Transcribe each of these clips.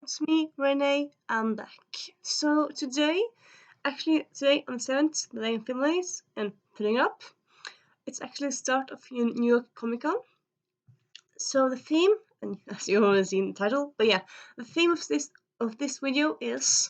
It's me, Renee. I'm back. So today on the 7th, the day I'm filming this and putting it up, it's actually the start of New York Comic Con. So the theme, and as you already seen the title, but yeah, the theme of this video is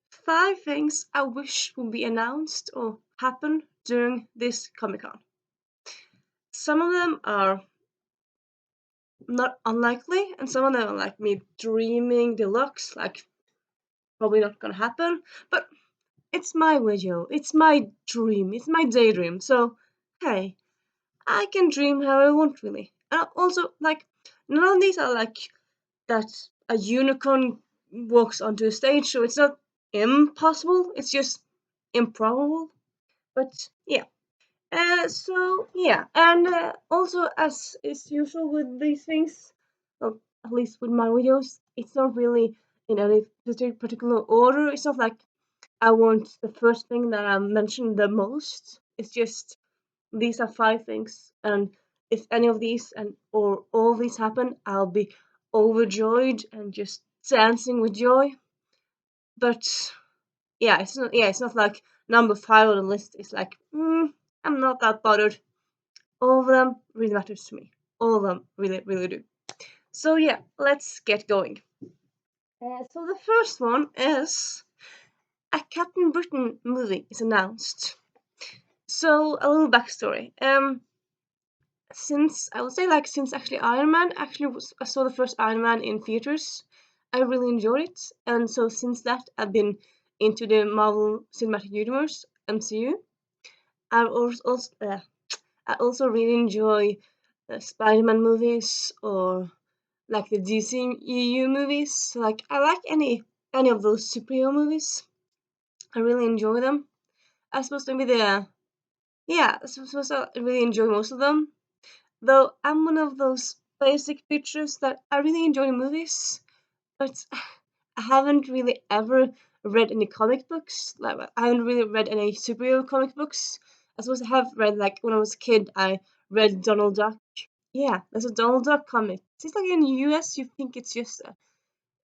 5 things I wish would be announced or happen during this Comic Con. Some of them are not unlikely, and some of them are like me dreaming deluxe, like probably not gonna happen. But it's my video, it's my dream, it's my daydream, so hey, I can dream how I want, really. And also, like, none of these are like that a unicorn walks onto a stage, so it's not impossible, it's just improbable. But yeah. And also, as is usual with these things, well, at least with my videos, it's not really in any particular order. It's not like I want the first thing that I mentioned the most. It's just these are 5 things, and if any of these and or all these happen, I'll be overjoyed and just dancing with joy. But it's not like number 5 on the list is like, I'm not that bothered. All of them really matters to me. All of them really, really do. So yeah, let's get going. So the first one is a Captain Britain movie is announced. So a little backstory. Since I would say like since actually Iron Man I saw the first Iron Man in theaters. I really enjoyed it, and so since that I've been into the Marvel Cinematic Universe (MCU). I I also really enjoy Spider-Man movies or like the DCEU movies. So, like I like any of those superhero movies. I really enjoy them. I suppose maybe I suppose I really enjoy most of them. Though I'm one of those basic bitches that I really enjoy movies, but I haven't really ever read any comic books. Like I haven't really read any superhero comic books. I suppose I have read like when I was a kid. I read Donald Duck. Yeah, there's a Donald Duck comic. It's like in the US, you think it's just a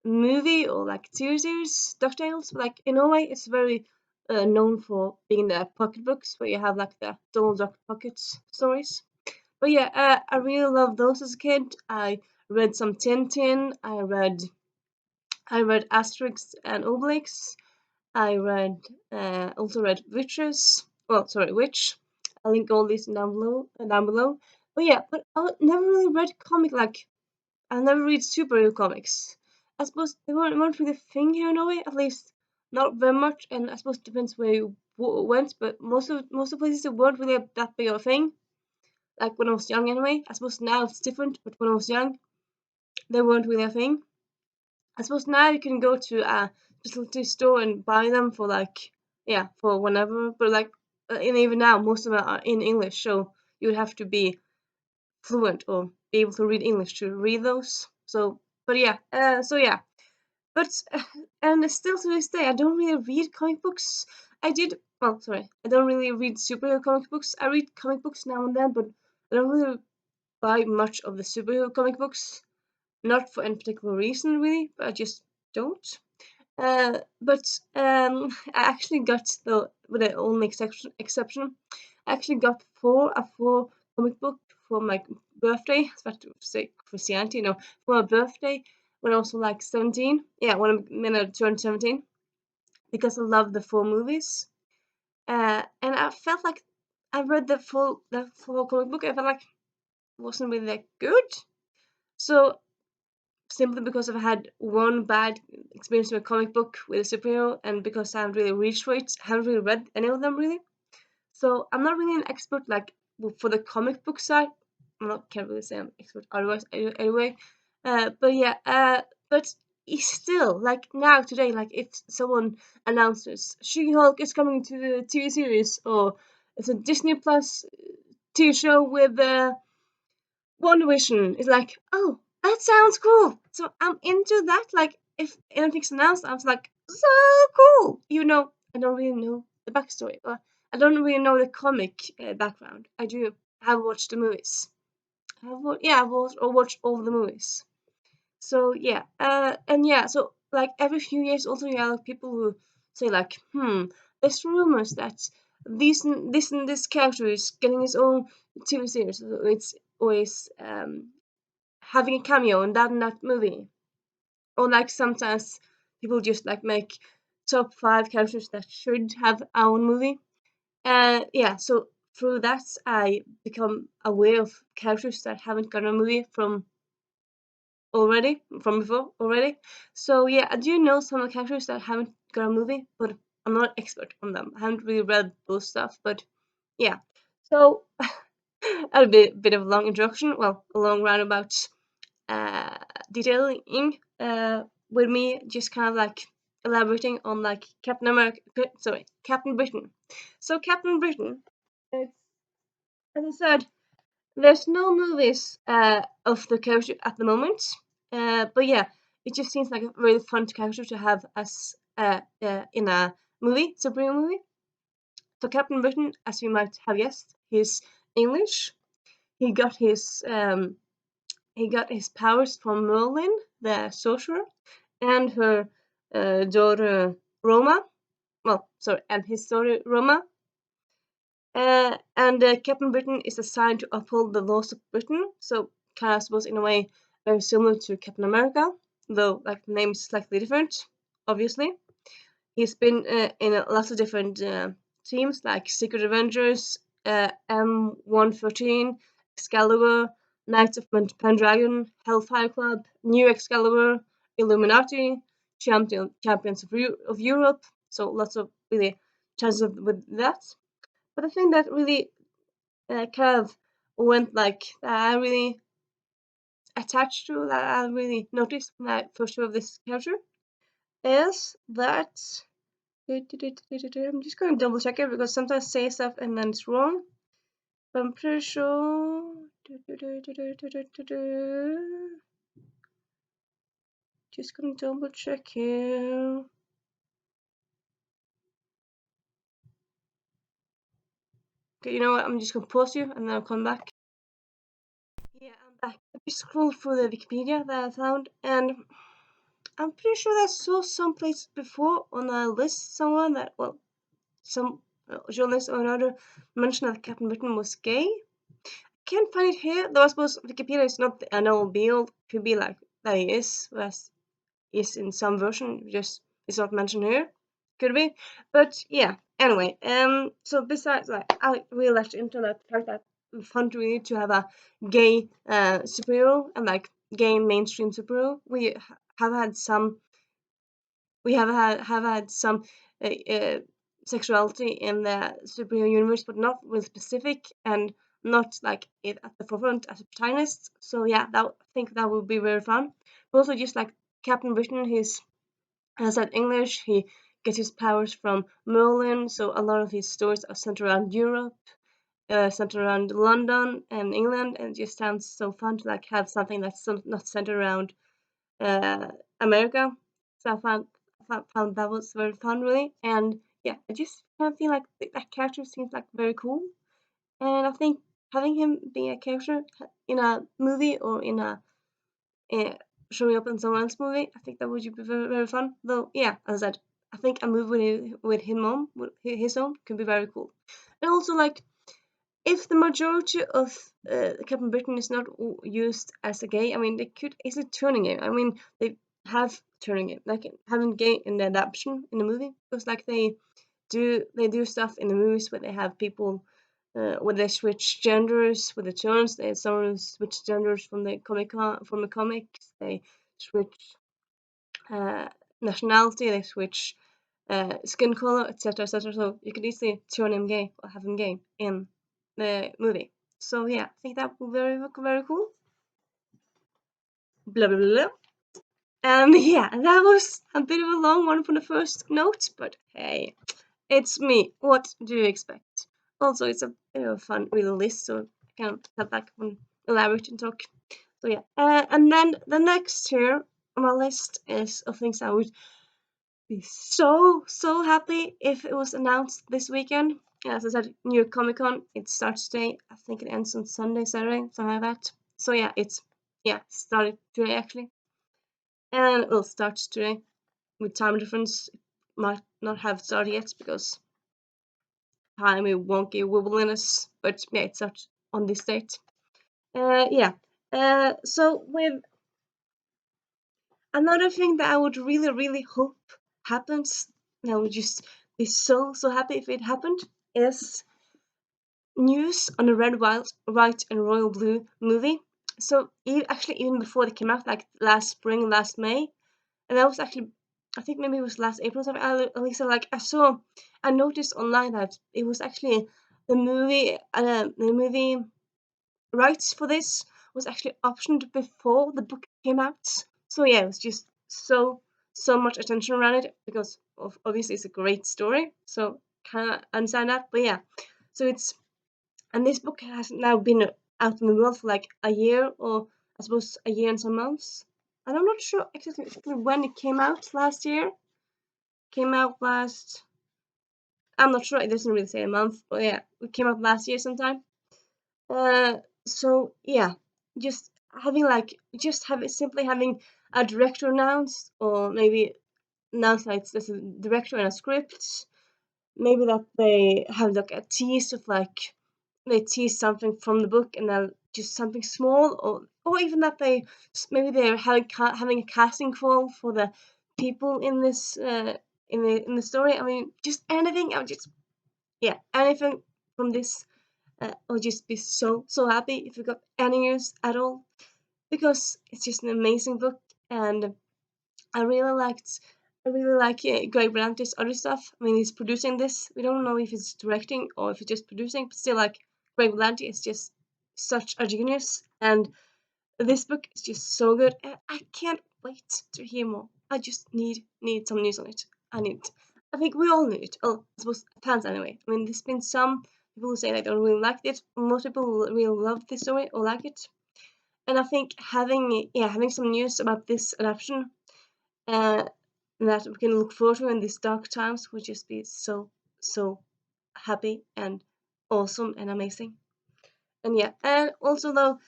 movie or like TV series, DuckTales, but like in Norway, it's very known for being the pocket books where you have like the Donald Duck pockets stories. But yeah, I really loved those as a kid. I read some Tintin. I read Asterix and Obelix. I read also read Witches. Well, sorry, Witch. I'll link all these down below. Down below. But yeah, but I never really read comic like I never read superhero comics. I suppose they weren't really a thing here in Norway, at least not very much. And I suppose it depends where you went, but most of the places it weren't really that big of a thing. Like when I was young, anyway. I suppose now it's different, but when I was young, they weren't really a thing. I suppose now you can go to a facility store and buy them for like for whenever. But like and even now, most of them are in English, so you would have to be fluent or be able to read English to read those. So, but yeah, but and still to this day, I don't really read comic books. I don't really read superhero comic books. I read comic books now and then, but I don't really buy much of the superhero comic books. Not for any particular reason, really, but I just don't. But I actually got with the only exception, I actually got four comic book for my birthday. I was about to say Christianity, no, for my birthday when I was like 17. Yeah, when I turned 17, because I love the 4 movies. And I felt like I read the full comic book. I felt like it wasn't really that good. So simply because I've had one bad experience with a comic book with a superhero, and because I haven't really reached for it, I haven't really read any of them really. So I'm not really an expert like for the comic book side. Can't really say I'm expert otherwise anyway. But yeah, but it's still like now today, like if someone announces She-Hulk is coming to the TV series, or it's a Disney Plus TV show with One Vision, it's like, oh, that sounds cool. So I'm into that. Like, if anything's announced, I was like, so cool. I don't really know the backstory, or I don't really know the comic background. I do have watched the movies. I've watched all the movies. So yeah, and yeah, so like every few years also you have like, people who say like, there's rumors that this character is getting his own TV series, so it's always having a cameo in that movie. Or like sometimes people just like make top 5 characters that should have our own movie. Yeah, so through that I become aware of characters that haven't got a movie from before already. So yeah, I do know some of the characters that haven't got a movie, but I'm not expert on them. I haven't really read those stuff, but yeah. So a bit of a long introduction, well, a long roundabout uh, detailing with me just kind of like elaborating on like Captain Britain. So Captain Britain, it's, as I said, there's no movies of the character at the moment, but yeah, it just seems like a really fun character to have as in a superhero movie. So Captain Britain, as you might have guessed, he's English. He got his um, he got his powers from Merlin, the sorcerer, and her daughter Roma. Well, sorry, and his daughter Roma. And Captain Britain is assigned to uphold the laws of Britain, so kind of, I suppose, in a way, very similar to Captain America, though like the name is slightly different, obviously. He's been in lots of different teams like Secret Avengers, M113, Excalibur, Knights of Pendragon, Hellfire Club, New Excalibur, Illuminati, Champions of Europe. So lots of really chances with that. But the thing that really kind of went like I really attached to, that I really noticed when I first saw this character, is that I'm just going to double check it because sometimes I say stuff and then it's wrong. But I'm pretty sure. Just going to double check here. Okay, you know what? I'm just going to pause you and then I'll come back. Yeah, I'm back. I just scrolled through the Wikipedia that I found, and I'm pretty sure I saw some place before on a list somewhere that, well, some journalist or another mentioned that Captain Britain was gay. Can't find it here, though I suppose Wikipedia is not the end-all be-all. Could be like that he is in some version, just it's not mentioned here. Could be. But yeah, anyway, so besides like I really latched into that fact that it's fun to read to have a gay superhero and like gay mainstream superhero. Have had some have had some sexuality in the superhero universe, but not really specific and not like it at the forefront as a protagonist. So yeah, I think that would be very fun. But also just like Captain Britain, he's as I said English. He gets his powers from Merlin, so a lot of his stories are centered around Europe, centered around London and England, and it just sounds so fun to like have something that's not centered around uh, America. So I found that was very fun, really. And yeah, I just kind of feel like that character seems like very cool. And I think having him be a character in a movie or in a uh, showing up in someone else's movie, I think that would be very, very fun. Though, yeah, as I said, I think a movie with him on, with his own, could be very cool. And also, like, if the majority of Captain Britain is not used as a gay, I mean, they could easily turning it. I mean, they have turning it, like having gay in the adaptation in the movie, because like they do stuff in the movies where they have people where they switch genders with the turns. They some switch genders from the comics. They switch uh, nationality. They switch skin color, etc., etc. So you could easily turn him gay or have him gay in the movie. So yeah, I think that would be very very cool. Blah blah blah. Yeah, that was a bit of a long one for the first note, but hey, it's me. What do you expect? Also, it's a bit of a fun little list, so I can cut back and elaborate and talk. So yeah, and then the next here on my list is of things I would be so happy if it was announced this weekend. As I said, New York Comic Con, it starts today. I think it ends on Sunday, Saturday, something like that. So yeah, it's started today actually, and it will start today. with time difference, might not have started yet because time wonky wobbliness, but yeah, it's not on this date. Yeah. So with another thing that I would really, really hope happens, and I would just be so, so happy if it happened, is news on the Red, White, and Royal Blue movie. So actually, even before they came out, like last spring, last May, and that was actually, I think maybe it was last April or something. At least I noticed online that it was actually the movie rights for this was actually optioned before the book came out. So yeah, it was just so much attention around it because obviously it's a great story. So kind of understand that, but yeah. So it's and this book has now been out in the world for like a year, or I suppose a year and some months. And I'm not sure exactly when it came out last year. Came out last. I'm not sure. It doesn't really say a month, but yeah, it came out last year sometime. Uh, so yeah, just simply having a director announce, or maybe announce that there's a director and a script. Maybe that they have like a tease of like they tease something from the book and then just something small, or even that maybe they're having a casting call for the people in this in the story. I mean, just anything. I would just yeah, anything from this. I'll just be so happy if we got any news at all, because it's just an amazing book, and I really liked. I really like Greg Berlanti's other stuff. I mean, he's producing this. We don't know if he's directing or if he's just producing, but still, like Greg Berlanti is just such a genius, and this book is just so good. And I can't wait to hear more. I just need some news on it. I need it. I think we all need it. Oh, I suppose fans anyway. I mean, there's been some people who say they don't really like it. Most people really love this story or like it, and I think having some news about this adaptation uh, that we can look forward to in these dark times would just be so happy and awesome and amazing. And yeah, and also though,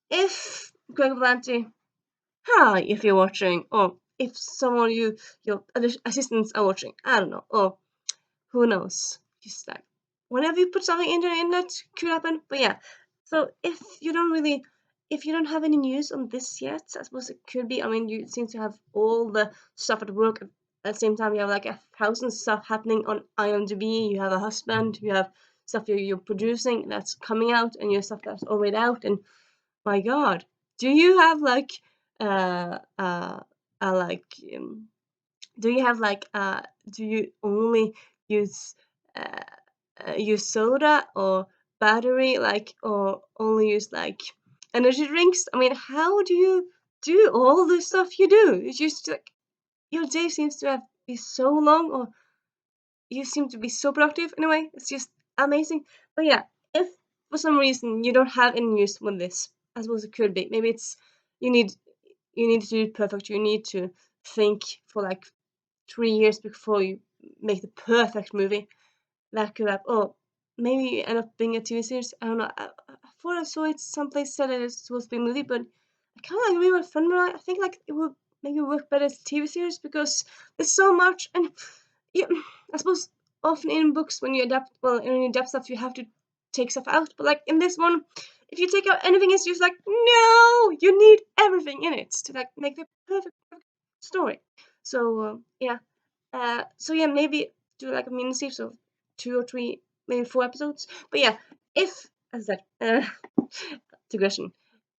if Greg Berlanti, hi, if you're watching, or if someone your assistants are watching, I don't know, or who knows, just like whenever you put something in the internet could happen. But yeah, so if you don't have any news on this yet, I suppose it could be. I mean, you seem to have all the stuff at work at the same time. You have like 1,000 stuff happening on IMDb. You have a husband. You have stuff you're producing that's coming out, and your stuff that's already out. And my God, do you have like uh uh, like do you have like do you only use uh, use soda or battery, like, or only use like energy drinks? I mean, how do you do all the stuff you do? It's just like your day seems to have be so long, or you seem to be so productive. Anyway, it's just amazing. But yeah, if for some reason you don't have any use with this, I suppose it could be maybe it's you need you need to do it perfect. You need to think for like 3 years before you make the perfect movie. That could have, oh, maybe end up being a TV series. I don't know. I thought I saw it someplace said it was supposed to be a movie, but I kind of agree with Fenrir. I think like it would maybe work better as a TV series because there's so much, and you, I suppose often in books when you adapt, well, when you adapt stuff, you have to take stuff out. But like in this one, if you take out anything, it's just like no, you need everything in it to like make the perfect story. So yeah, so yeah, maybe do like a mini series of 2 or 3, maybe 4 episodes. But yeah, if as I said, digression.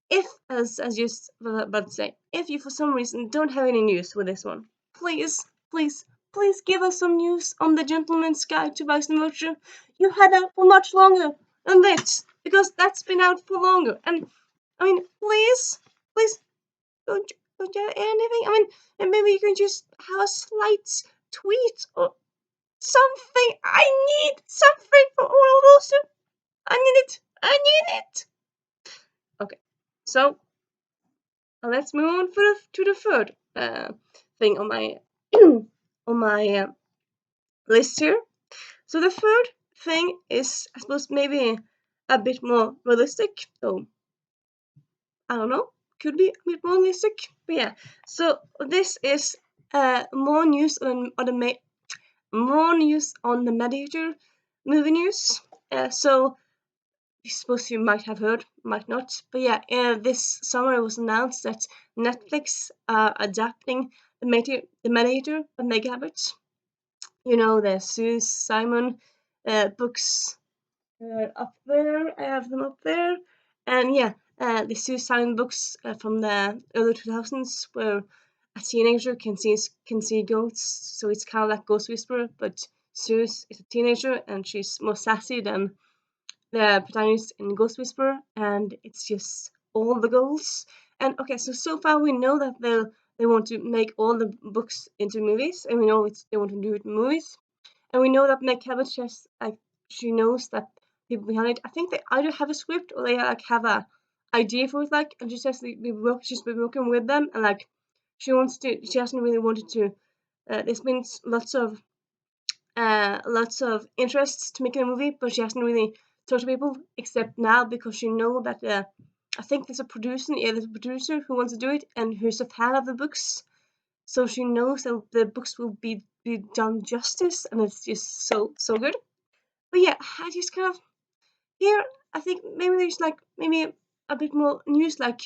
If as you about to say, if you for some reason don't have any news with this one, please, please give us some news on the Gentleman's Guide to Vice and Virtue. You had that for much longer than this because that's been out for longer. And I mean, please don't you have anything? I mean, and maybe you can just have a slight tweet or something. I need something for all of those two. I need it. I need it. Okay, so let's move on to the third thing on my on my list here. So the third thing is, I suppose, maybe a bit more realistic. So I don't know, could be a bit more realistic. But yeah, so this is more news more news on the Mediator movie news. So I suppose you might have heard, might not, but yeah, this summer it was announced that Netflix are adapting the Mediator by Meg Abbott. You know, the Sue Simon books up there. I have them up there, and yeah, the Sue Simon books from the early 2000s, where a teenager can see ghosts. So it's kind of like Ghost Whisperer, but Sue's is a teenager and she's more sassy than the protagonist in Ghost Whisperer, and it's just all the goals. And okay, so far we know that they want to make all the books into movies, and we know they want to do it in movies. And we know that Meg Cabot just like she knows that people behind it. I think they either have a script or they like have a idea for it, like, and she says she's been working with them, and like she hasn't really wanted to. There's been lots of interests to making a movie, but she hasn't really talked to people except now because she know that I think there's a producer who wants to do it and who's a fan of the books, so she knows that the books will be done justice, and it's just so good. But yeah, I just kind of here. I think maybe there's like maybe a bit more news. Like,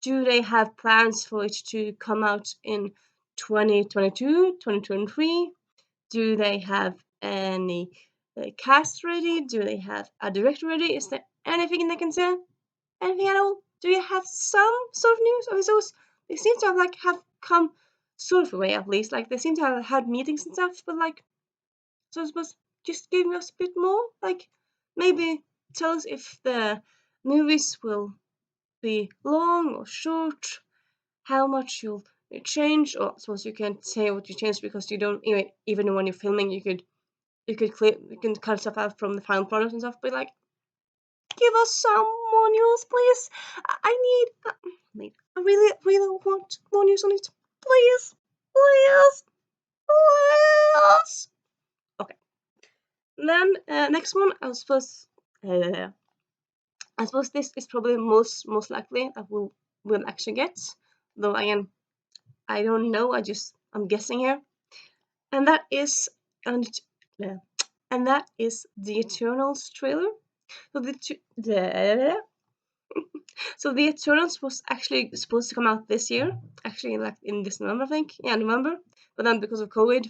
do they have plans for it to come out in 2022, 2023? Do they have any cast ready? Do they have a director ready? Is there anything they can say? Anything at all? Do you have some sort of news? Or is those they seem to have come sort of away at least. Like they seem to have had meetings and stuff, but like so I suppose just give us a bit more. Like maybe tell us if the movies will be long or short, how much you'll change, or I suppose you can't say what you changed because you don't even when you're filming you can cut stuff out from the final product and stuff, but like give us some more news, please. I really want more news on it. Please, please, please. Okay. Then next one, uh, I suppose this is probably most likely that we'll actually get. Though again, I don't know. I'm guessing here, and that is and uh, and that is the Eternals trailer. So the Eternals was actually supposed to come out this year, actually like in this November, I think. Yeah, November. But then because of COVID,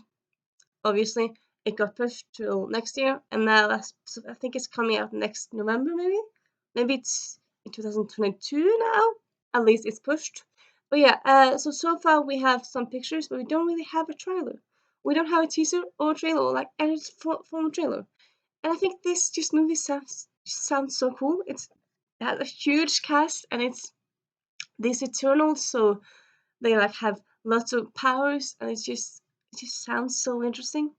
obviously it got pushed till next year, and now I think it's coming out next November, maybe it's in 2022 now. At least it's pushed. But yeah, so far we have some pictures, but we don't really have a trailer. We don't have a teaser or a trailer, or like any form of trailer. And I think this just movie sounds so cool. It has a huge cast, and it's these Eternals, so they like have lots of powers, and it just sounds so interesting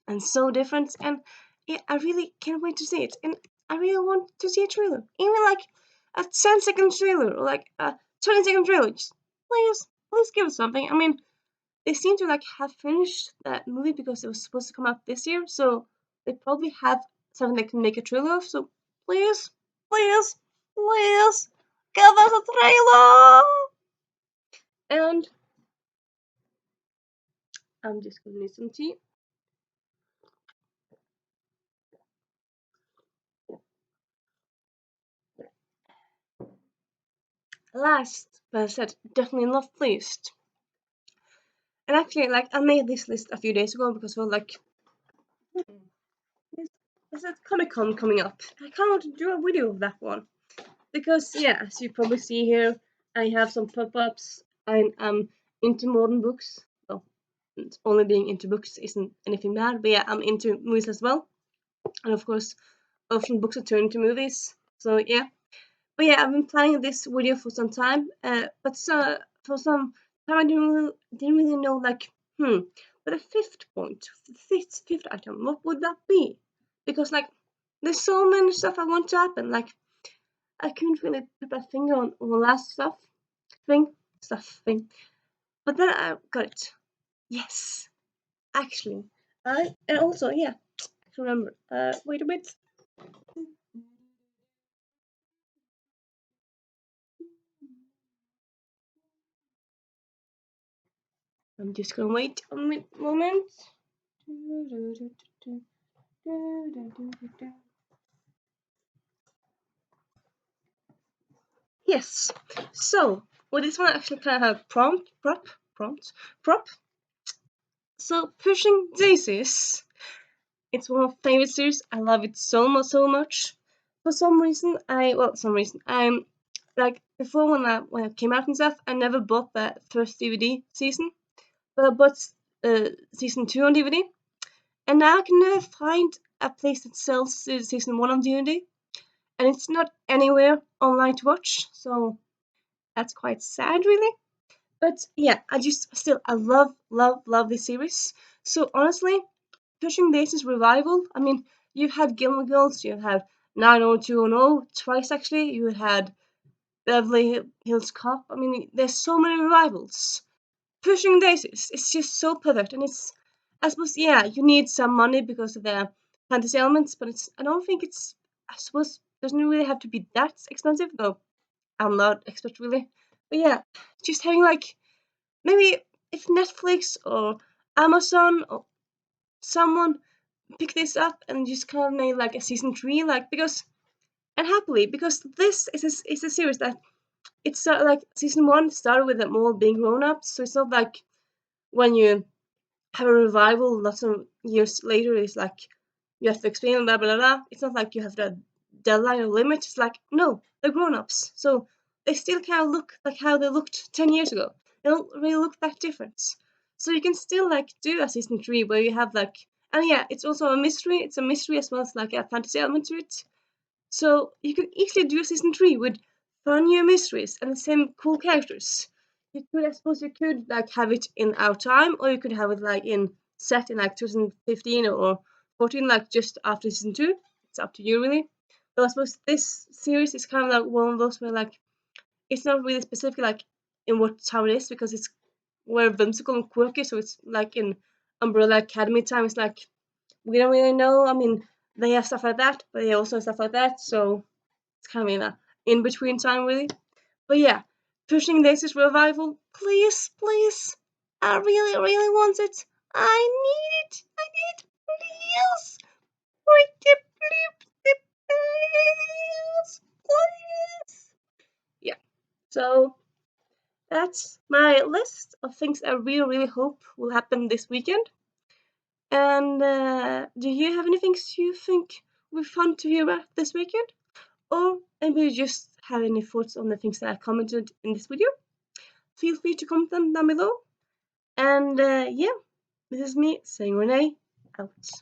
and so different. And yeah, I really can't wait to see it. And I really want to see a trailer, even like a 10-second trailer or like a 20-second trailer. Just please give us something. I mean, they seem to like have finished that movie because it was supposed to come out this year, so they probably have something they can make a trailer of. So please, please, please, give us a trailer. And I'm just gonna need some tea. Last, but I said definitely not least. And actually, like I made this list a few days ago because we're like, there's a Comic Con coming up. I kind of want to do a video of that one because yeah, as you probably see here, I have some pop-ups. I'm into modern books. Well, only being into books isn't anything bad, but yeah, I'm into movies as well. And of course, often books are turned into movies. So yeah, but yeah, I've been planning this video for some time. But for some time I didn't really know like but the fifth point, the fifth item, what would that be? Because like there's so many stuff I want to happen. Like I couldn't really put my finger on the last thing. But then I got it. Yes, actually, and also yeah, I can remember. Wait a bit. I'm just gonna wait a moment. Yes. So, well, this one actually kind of have prop. So, Pushing Daisies. It's one of my favorite series. I love it so much. For some reason, I'm like before when it came out and stuff, I never bought that first DVD season, but I bought season 2 on DVD, and now I can never find a place that sells season 1 on DVD, and it's not anywhere online to watch. So that's quite sad, really. But yeah, I love this series. So honestly, Pushing Daisies revival. I mean, you've had Gilmore Girls, you've had 90210 twice actually. You had Beverly Hills Cop. I mean, there's so many revivals. Pushing Daisies, it's just so perfect, and it's, I suppose, yeah, you need some money because of the fantasy elements, but I don't think it's, I suppose, doesn't really have to be that expensive, though I'm not expert really. But yeah, just having like, maybe if Netflix or Amazon or someone pick this up and just kind of made like a season 3, like, because, and happily, because this is a series that it's like season 1 started with them all being grown ups, so it's not like when you have a revival lots of years later, it's like you have to explain blah blah blah. It's not like you have the deadline or limit. It's like, no, they're grown ups, so they still kind of look like how they looked 10 years ago. They don't really look that different. So you can still like do a season 3 where you have like, and yeah, it's also a mystery. It's a mystery as well as like a fantasy element to it. So you could easily do a season 3 with fun new mysteries and the same cool characters. You could, I suppose, you could like have it in our time, or you could have it like in set in like 2015 or 14, like just after season 2. It's up to you really. But I suppose this series is kind of like one of those where like it's not really specific like in what time it is, because it's very whimsical and quirky. So it's like in Umbrella Academy time. It's like we don't really know. I mean, they have stuff like that, but they also have stuff like that. So it's kind of in a in between time, really. But yeah, Pushing Daisies revival, please, please. I really want it. I need it. I need it, please. Pretty please, please. Yeah. So that's my list of things I really hope will happen this weekend. And do you have any things you think will be fun to hear about this weekend? Or maybe you just have any thoughts on the things that I commented in this video? Feel free to comment them down below. And yeah, this is me saying Renee out.